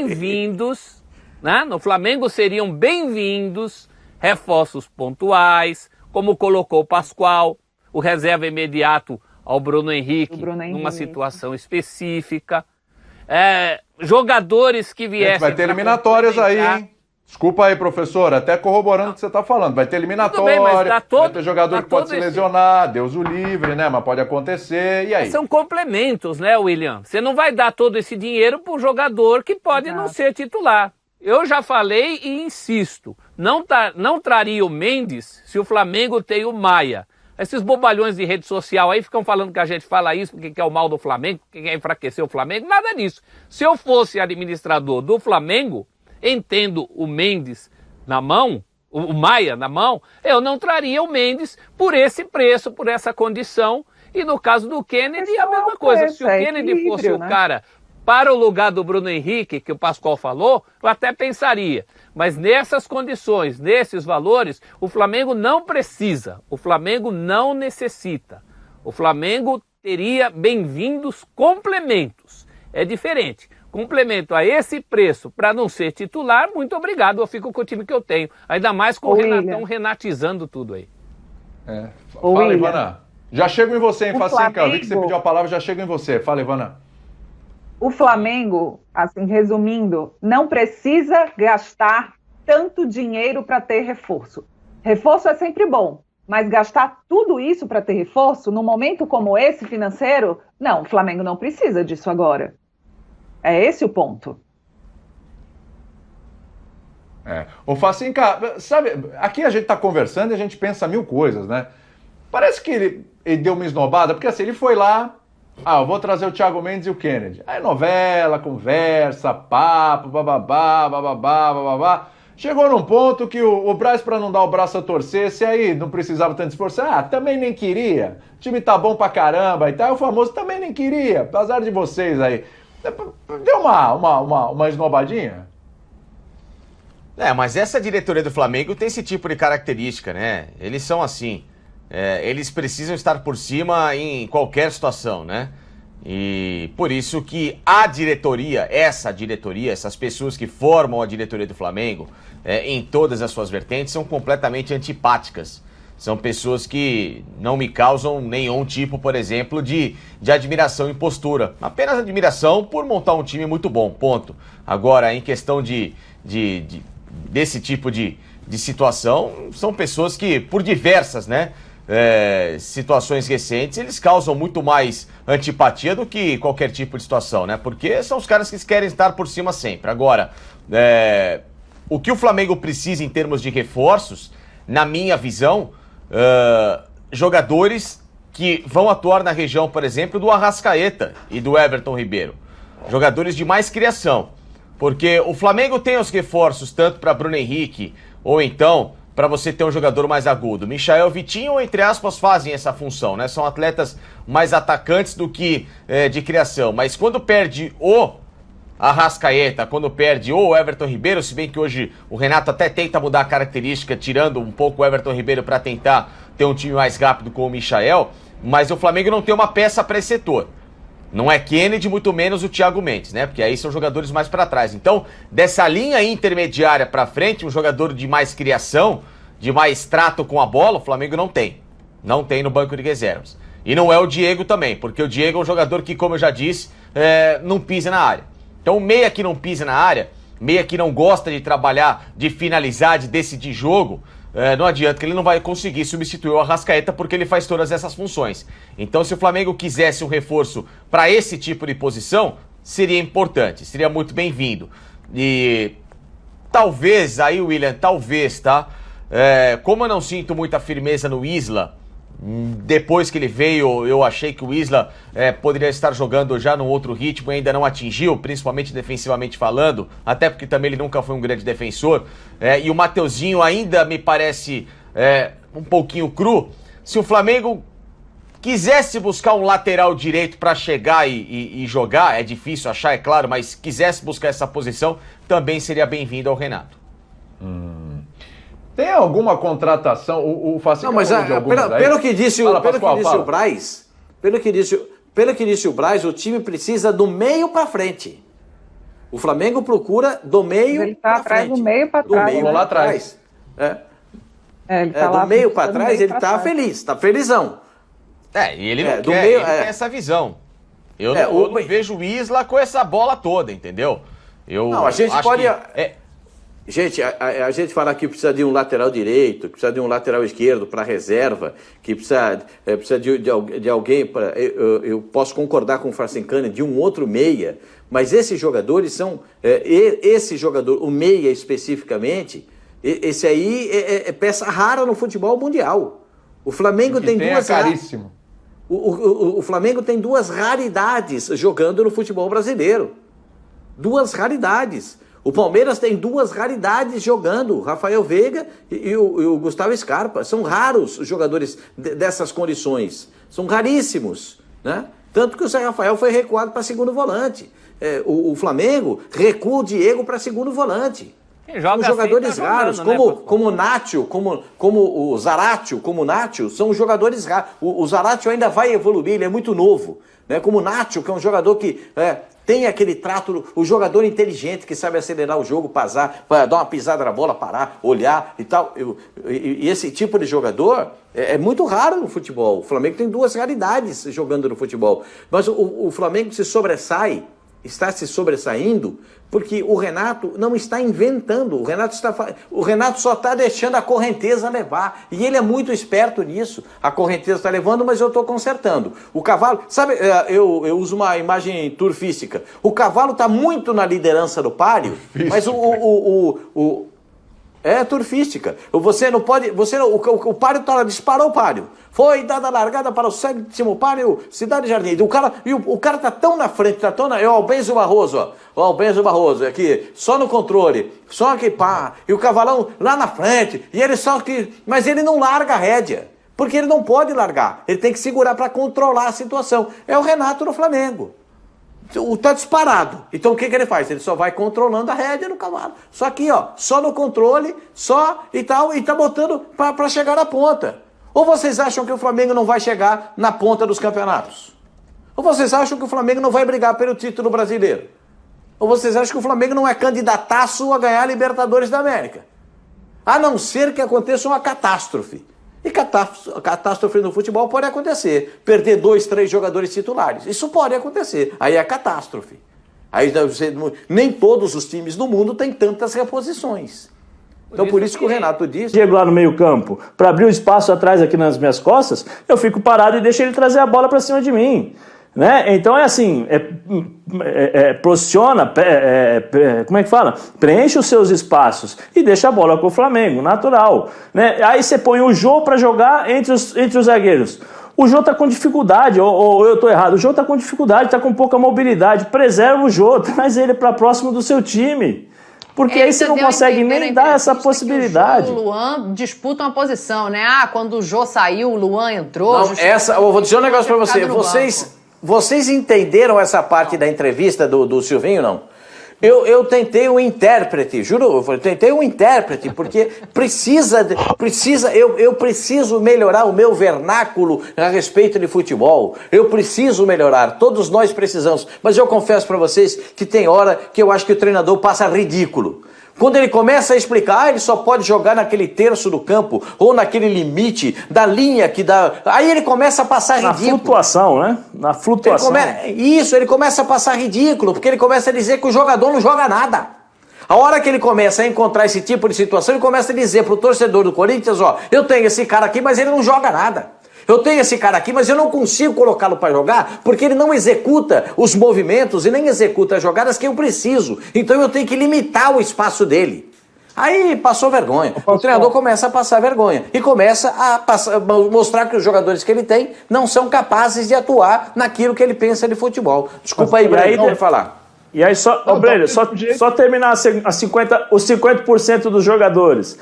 bem-vindos, né? No Flamengo seriam bem-vindos reforços pontuais, como colocou o Pascoal, o reserva imediato ao Bruno Henrique, numa situação específica. Jogadores que viessem... Vai ter eliminatórias aí, hein? Desculpa aí, professor, até corroborando o que você está falando. Vai ter eliminatória, vai ter jogador que pode se lesionar, Deus o livre, né? Mas pode acontecer, e aí? São complementos, né, William? Você não vai dar todo esse dinheiro para um jogador que pode não ser titular. Eu já falei e insisto, não traria o Mendes se o Flamengo tem o Maia. Esses bobalhões de rede social aí ficam falando que a gente fala isso porque quer o mal do Flamengo, porque quer enfraquecer o Flamengo, nada disso. Se eu fosse administrador do Flamengo, entendo o Mendes na mão, o Maia na mão, eu não traria o Mendes por esse preço, por essa condição. E no caso do Kennedy, a mesma coisa. Se o Kennedy fosse o cara para o lugar do Bruno Henrique, que o Pascoal falou, eu até pensaria. Mas nessas condições, nesses valores, o Flamengo não precisa, o Flamengo não necessita. O Flamengo teria bem-vindos complementos. É diferente. Complemento a esse preço para não ser titular, muito obrigado, eu fico com o time que eu tenho. Ainda mais com o Renatão renatizando tudo aí. Fala, Ivana. Já chego em você, hein, Facinca? Eu vi que você pediu a palavra, já chego em você. Fala, Ivana. O Flamengo, assim, resumindo, não precisa gastar tanto dinheiro para ter reforço. Reforço é sempre bom, mas gastar tudo isso para ter reforço, num momento como esse financeiro, não, o Flamengo não precisa disso agora. É esse o ponto. Ô Facinca, sabe, aqui a gente tá conversando e a gente pensa mil coisas, né? Parece que ele deu uma esnobada, porque assim, ele foi lá, eu vou trazer o Thiago Mendes e o Kennedy. Aí novela, conversa, papo, bababá, bababá, bababá. Chegou num ponto que o Braz, para não dar o braço a torcer, se aí não precisava tanto esforçar, também nem queria. O time tá bom pra caramba e tal, o famoso também nem queria, apesar de vocês aí. Deu uma esnobadinha? Mas essa diretoria do Flamengo tem esse tipo de característica, né? Eles são assim. Eles precisam estar por cima em qualquer situação, né? E por isso que a diretoria, essas pessoas que formam a diretoria do Flamengo, em todas as suas vertentes, são completamente antipáticas. São pessoas que não me causam nenhum tipo, por exemplo, de admiração e postura. Apenas admiração por montar um time muito bom, ponto. Agora, em questão desse tipo de situação, são pessoas que, por diversas, né, situações recentes, eles causam muito mais antipatia do que qualquer tipo de situação, né? Porque são os caras que querem estar por cima sempre. Agora, o que o Flamengo precisa em termos de reforços, na minha visão, jogadores que vão atuar na região, por exemplo, do Arrascaeta e do Everton Ribeiro. Jogadores de mais criação. Porque o Flamengo tem os reforços tanto para Bruno Henrique ou então para você ter um jogador mais agudo. Michael, Vitinho, entre aspas, fazem essa função, né? São atletas mais atacantes do que de criação. Mas quando perde o Arrascaeta, quando perde o Everton Ribeiro, se bem que hoje o Renato até tenta mudar a característica, tirando um pouco o Everton Ribeiro para tentar ter um time mais rápido com o Michael, mas o Flamengo não tem uma peça para esse setor. Não é Kennedy, muito menos o Thiago Mendes, né? Porque aí são jogadores mais para trás. Então, dessa linha intermediária para frente, um jogador de mais criação, de mais trato com a bola, o Flamengo não tem. Não tem no banco de reservas. E não é o Diego também, porque o Diego é um jogador que, como eu já disse, não pisa na área. Então, meia que não pisa na área, meia que não gosta de trabalhar, de finalizar, de decidir jogo, não adianta que ele não vai conseguir substituir o Arrascaeta porque ele faz todas essas funções. Então, se o Flamengo quisesse um reforço para esse tipo de posição, seria importante, seria muito bem-vindo. E talvez, aí, William, talvez, tá? Como eu não sinto muita firmeza no Isla, depois que ele veio, eu achei que o Isla poderia estar jogando já num outro ritmo e ainda não atingiu, principalmente defensivamente falando, até porque também ele nunca foi um grande defensor. E o Mateuzinho ainda me parece um pouquinho cru. Se o Flamengo quisesse buscar um lateral direito para chegar e jogar, é difícil achar, é claro, mas quisesse buscar essa posição, também seria bem-vindo ao Renato. Tem alguma contratação? O Facinho não, mas pelo que disse o Braz, pelo que disse o Braz, o time precisa do meio para frente. O Flamengo procura do meio Ele tá atrás do meio para trás. Do meio lá atrás. Ele tá lá do meio para trás, meio ele pra tá trás. feliz, tá felizão. E ele não do quer, meio, ele tem essa visão. Eu não vejo o Isla com essa bola toda, entendeu? Não, a gente acho pode... que Gente, a gente fala que precisa de um lateral direito, que precisa de um lateral esquerdo para reserva, que precisa de alguém para... Eu posso concordar com o Farcincani de um outro meia, mas esses jogadores são... Esse jogador, o meia especificamente, esse aí é peça rara no futebol mundial. O Flamengo tem duas... caríssimo. O Flamengo tem duas raridades jogando no futebol brasileiro. Duas raridades. O Palmeiras tem duas raridades jogando, o Rafael Veiga e o Gustavo Scarpa. São raros os jogadores dessas condições. São raríssimos, né? Tanto que o Zé Rafael foi recuado para segundo volante. O Flamengo recua o Diego para segundo volante. São jogadores raros, como o Nacho, como o Zaratio, como o Nacho, são jogadores raros. O Zaratio ainda vai evoluir, ele é muito novo. Né? Como o Nacho, que é um jogador que... tem aquele trato, o jogador inteligente que sabe acelerar o jogo, dar uma pisada na bola, parar, olhar e tal. E esse tipo de jogador é muito raro no futebol. O Flamengo tem duas raridades jogando no futebol. Mas o Flamengo está se sobressaindo porque o Renato não está inventando. O Renato só está deixando a correnteza levar. E ele é muito esperto nisso. A correnteza está levando, mas eu estou consertando. O cavalo... Sabe, eu uso uma imagem turfística. O cavalo está muito na liderança do páreo, mas é turfística. Você não pode... O páreo disparou o páreo. Foi dada a largada para o 7º páreo, Cidade Jardim. O cara tá tão na frente, é o Albenzio Barroso, ó. O Albenzio Barroso, aqui, só no controle, só aqui, pá. E o cavalão lá na frente, e ele mas ele não larga a rédea, porque ele não pode largar. Ele tem que segurar para controlar a situação. É o Renato no Flamengo. Tá disparado. Então o que ele faz? Ele só vai controlando a rédea no cavalo. Só aqui, ó, só no controle, só e tal, e tá botando para chegar na ponta. Ou vocês acham que o Flamengo não vai chegar na ponta dos campeonatos? Ou vocês acham que o Flamengo não vai brigar pelo título brasileiro? Ou vocês acham que o Flamengo não é candidataço a ganhar a Libertadores da América? A não ser que aconteça uma catástrofe. E catástrofe no futebol pode acontecer. Perder 2, 3 jogadores titulares. Isso pode acontecer. Aí é catástrofe. Aí nem todos os times do mundo têm tantas reposições. Então por isso que o Renato disse... Diego lá no meio campo, para abrir o espaço atrás aqui nas minhas costas, eu fico parado e deixo ele trazer a bola para cima de mim. Né? Então é assim, posiciona, como é que fala? Preenche os seus espaços e deixa a bola com o Flamengo, natural. Né? Aí você põe o Jô para jogar entre os zagueiros. O Jô tá com dificuldade, ou eu tô errado, o Jô tá com dificuldade, tá com pouca mobilidade. Preserva o Jô, traz ele para próximo do seu time. Porque aí você não consegue nem dar essa possibilidade. O Jô e o Luan disputam a posição, né? Quando o Jô saiu, o Luan entrou. Não, eu vou dizer um negócio pra você. Vocês entenderam essa parte da entrevista do Silvinho, não? Eu tentei um intérprete, juro, eu tentei um intérprete, porque eu preciso melhorar o meu vernáculo a respeito de futebol. Eu preciso melhorar, todos nós precisamos. Mas eu confesso para vocês que tem hora que eu acho que o treinador passa ridículo. Quando ele começa a explicar, ele só pode jogar naquele terço do campo, ou naquele limite da linha que dá... Aí ele começa a passar ridículo. Na flutuação, né? Na flutuação. Ele começa a passar ridículo, porque ele começa a dizer que o jogador não joga nada. A hora que ele começa a encontrar esse tipo de situação, ele começa a dizer pro torcedor do Corinthians, ó, eu tenho esse cara aqui, mas ele não joga nada. Eu tenho esse cara aqui, mas eu não consigo colocá-lo para jogar porque ele não executa os movimentos e nem executa as jogadas que eu preciso. Então eu tenho que limitar o espaço dele. Aí passou vergonha. O treinador começa a passar vergonha e começa a mostrar que os jogadores que ele tem não são capazes de atuar naquilo que ele pensa de futebol. Desculpa aí, Breno, pode falar. E aí, só terminar os 50% dos jogadores.